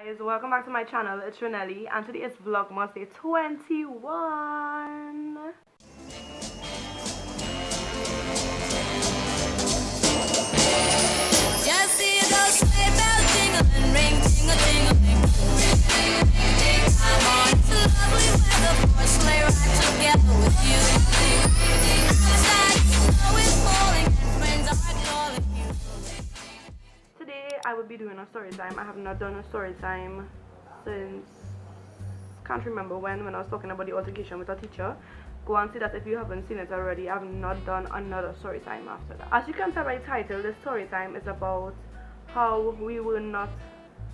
Guys, welcome back to my channel. It's Raenelle-Lee and today is Vlogmas Day 21. Just see those sleigh bells jingling, ring, tingle, tingling. I'm on to lovely weather for a sleigh ride together with you. Outside, snow is falling and friends are calling you. Today I will be doing a story time. I have not done a story time since can't remember when I was talking about the altercation with a teacher. Go and see that if you haven't seen it already. I've not done another story time after that. As you can tell by the title, the story time is about how we were not,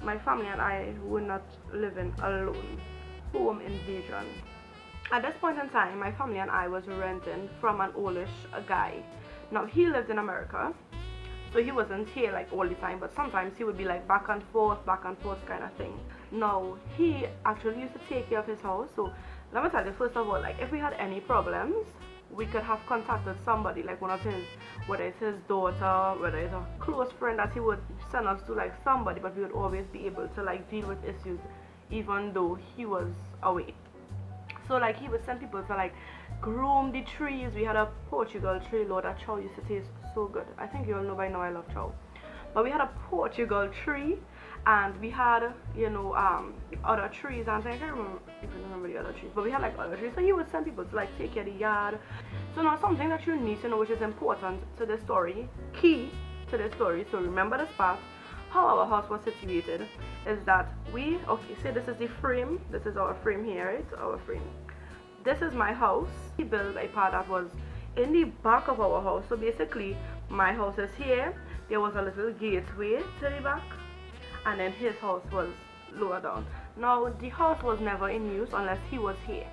my family and I were not living alone. Home invasion. At this point in time, my family and I was renting from an oldish guy. Now he lived in America, so he wasn't here like all the time, but sometimes he would be like back and forth kind of thing. Now he actually used to take care of his house. So let me tell you, first of all, like if we had any problems, we could have contacted somebody, like one of his, whether it's his daughter, whether it's a close friend that he would send us to, like somebody, but we would always be able to like deal with issues even though he was away. So like he would send people to like groom the trees. We had a Portugal tree, Lord, that chow used to taste so good. I think you all know by now I love chow. But we had a Portugal tree and we had, other trees, and I can't remember if you remember the other trees, but we had like other trees. So he would send people to like take care of the yard. So now something that you need to know, which is important to the story, key to the story, so remember this part, how our house was situated is that say this is the frame, this is our frame here, right? Our frame. This is my house. He built a part that was in the back of our house. So basically my house is here, there was a little gateway to the back, and then his house was lower down. Now the house was never in use unless he was here.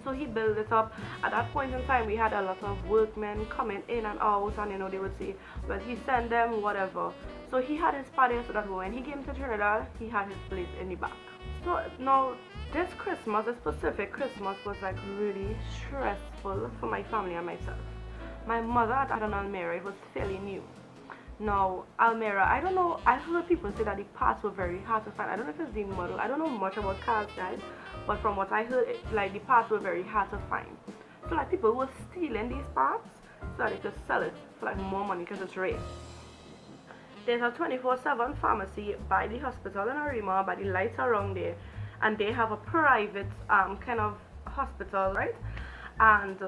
So he built it up. At that point in time, we had a lot of workmen coming in and out, and they would say, well, he sent them whatever. So he had his party so that when he came to Trinidad, he had his place in the back. So now this Christmas, this specific Christmas, was like really stressful for my family and myself. My mother had an Almera. It was fairly new. Now Almera, I don't know, I heard people say that the parts were very hard to find. I don't know if it's the model, I don't know much about cars, guys, but from what I heard, like the parts were very hard to find. So like people were stealing these parts so that they could sell it for like more money because it's rare. There's a 24/7 pharmacy by the hospital in Arima, by the lights around there, and they have a private kind of hospital, right? And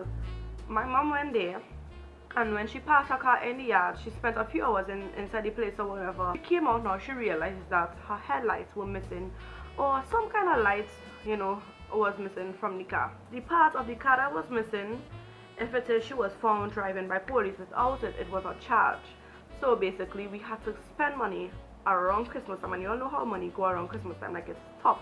my mom went there, and when she passed her car in the yard, she spent a few hours inside the place or whatever. She came out now, she realized that her headlights were missing, or some kind of lights, was missing from the car. The part of the car that was missing, if it is she was found driving by police without it, it was a charge. So basically we had to spend money around Christmas time, and you all know how money go around Christmas time, like it's tough,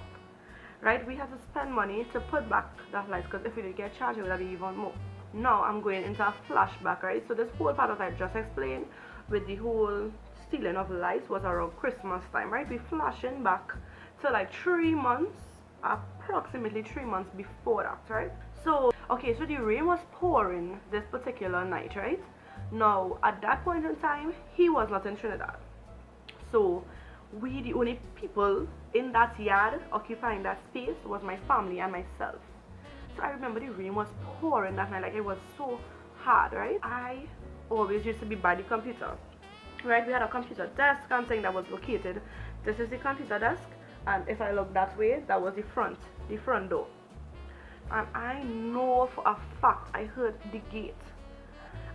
right? We had to spend money to put back that light, because if we did get charged, it would have been even more. Now I'm going into a flashback, right? So this whole part that I just explained with the whole stealing of lights was around Christmas time, right? We're flashing back to like 3 months, approximately 3 months before that, right? So okay, so the rain was pouring this particular night, right? Now at that point in time, he was not in Trinidad, so we, the only people in that yard occupying that space, was my family and myself. So I remember the rain was pouring that night, like it was so hard, right? I always used to be by the computer, right? We had a computer desk and thing that was located. This is the computer desk, and if I look that way, that was the front door. And I know for a fact I heard the gate,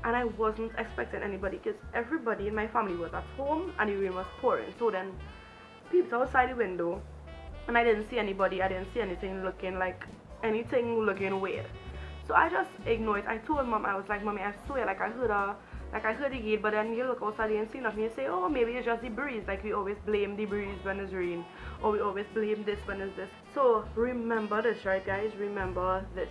and I wasn't expecting anybody because everybody in my family was at home and the rain was pouring. So then peeped outside the window, and I didn't see anybody. I didn't see anything looking weird. So I just ignored it. I told mom, I was like, Mommy, I swear, like I heard the gate, but then you look outside and see nothing. You say, oh, maybe it's just the breeze. Like we always blame the breeze when it's rain, or we always blame this when it's this. So remember this, right, guys? Remember this.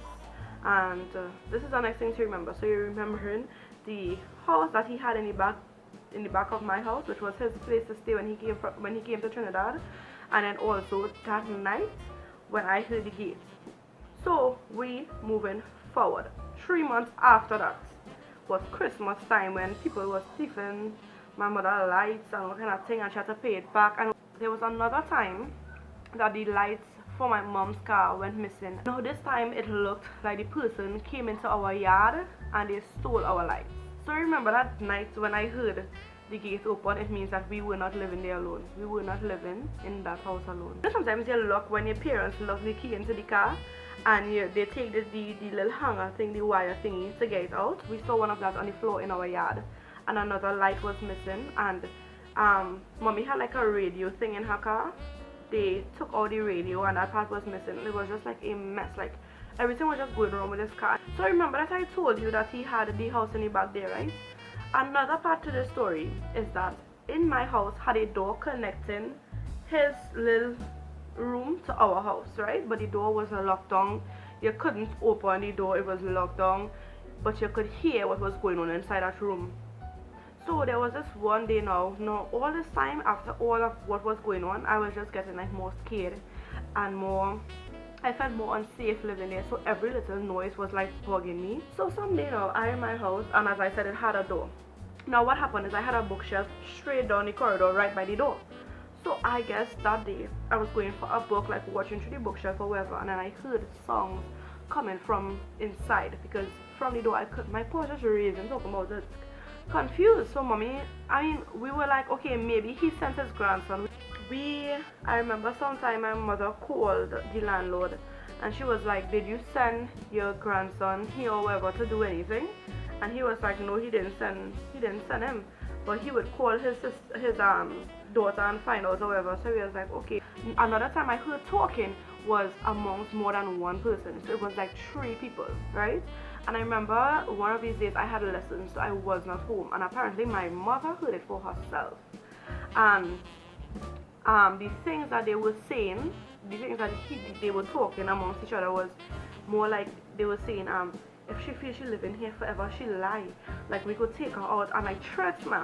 And this is the next thing to remember. So you're remembering the house that he had in the back of my house, which was his place to stay when he came to Trinidad, and then also that night when I heard the gate. So we moving forward. 3 months after that was Christmas time, when people were stealing my mother lights and all kind of thing, and she had to pay it back. And there was another time that the lights for my mom's car went missing. Now this time it looked like the person came into our yard and they stole our lights. So remember that night when I heard the gate open, it means that we were not living there alone. We were not living in that house alone. Sometimes you lock when your parents lock the key into the car and they take the little hanger thing, the wire thingy to get it out. We saw one of that on the floor in our yard, and another light was missing. And mommy had like a radio thing in her car. They took out the radio and that part was missing. It was just like a mess, like everything was just going wrong with this car. So remember that I told you that he had the house in the back there, right? Another part to the story is that in my house had a door connecting his little room to our house, right? But the door was locked down. You couldn't open the door, it was locked down, but you could hear what was going on inside that room. So there was this one day now all this time, after all of what was going on, I was just getting like more scared and I felt more unsafe living there. So every little noise was like bugging me. So someday now I'm in my house, and as I said, it had a door. Now what happened is I had a bookshelf straight down the corridor right by the door. So I guess that day I was going for a book, like watching through the bookshelf or whatever, and then I heard songs coming from inside, because from the door my paw just raised and talking about it. Confused. So mommy, we were like, okay, maybe he sent his grandson. I remember sometime my mother called the landlord and she was like, did you send your grandson here or whatever to do anything? And he was like, no, he didn't send him, but he would call his daughter and find out or whatever. So we was like, okay. Another time I heard talking was amongst more than one person, so it was like 3 people, right? And I remember one of these days I had lessons, so I was not home, and apparently my mother heard it for herself. And the things that they were saying, the things that they were talking amongst each other was more like they were saying, if she feels she living here forever, she'll lie. Like we could take her out and like threats me.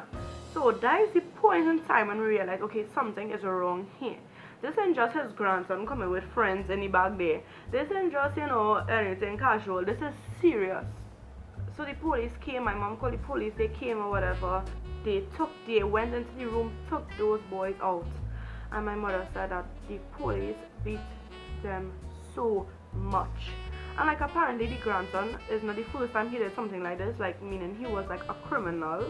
So that is the point in time when we realized, okay, something is wrong here. This ain't just his grandson coming with friends in the back there. This ain't just, anything casual. This is serious. So the police came, my mom called the police, they came or whatever. They went into the room, took those boys out. And my mother said that the police beat them so much. And like apparently the grandson is not the first time he did something like this, like meaning he was like a criminal.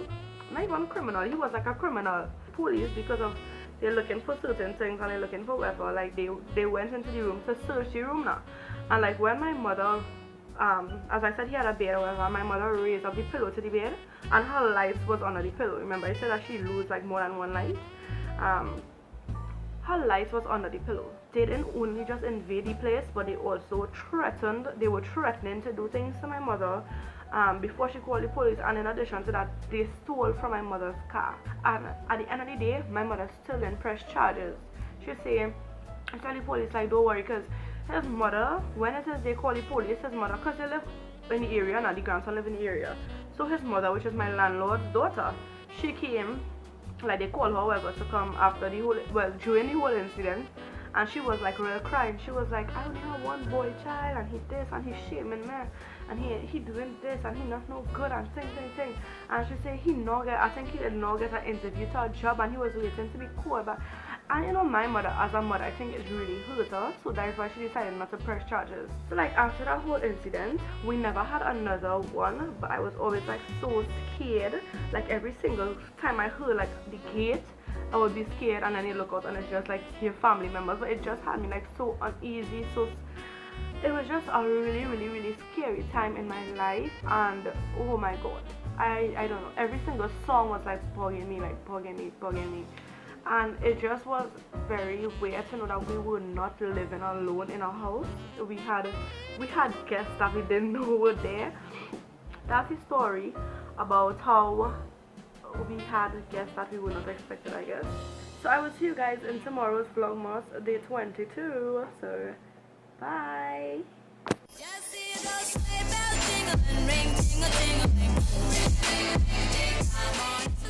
Not even a criminal, he was like a criminal. Police, because of they're looking for certain things and they're looking for whatever, like they went into the room to search the room now. And like when my mother, as I said, he had a bed or whatever, my mother raised up the pillow to the bed and her lights was under the pillow. Remember I said that she lose like more than one light. Her lights was under the pillow. They didn't only just invade the place, but they also they were threatening to do things to my mother before she called the police. And in addition to that, they stole from my mother's car. And at the end of the day, my mother still didn't press charges. She said, I tell the police, like, don't worry, because his mother, when it says they call the police, his mother, because they live in the area, now the grandson live in the area. So his mother, which is my landlord's daughter, she came, like they called her whoever to come after the whole, during the whole incident, and she was like real crying. She was like, I only have one boy child and he this and he's shaming me and he doing this and he not no good and thing. And she said I think he did not get an interview to a job and he was waiting to be called back. And my mother, as a mother, I think it really hurt her, so that's why she decided not to press charges. So like after that whole incident, we never had another one, but I was always like so scared. Like every single time I heard like the gate, I would be scared, and then you look out and it's just like your family members. But it just had me like so uneasy, so it was just a really scary time in my life. And oh my god, I don't know, every single song was like bugging me. And it just was very weird to know that we were not living alone in a house. We had guests that we didn't know were there. That's the story about how we had guests that we would not expected, I guess. So I will see you guys in tomorrow's Vlogmas, day 22. So bye. Just see those sleigh bells jingling, ring, ting-a-ting-a-ling. Ding, ding, ding, ding, ding, come on.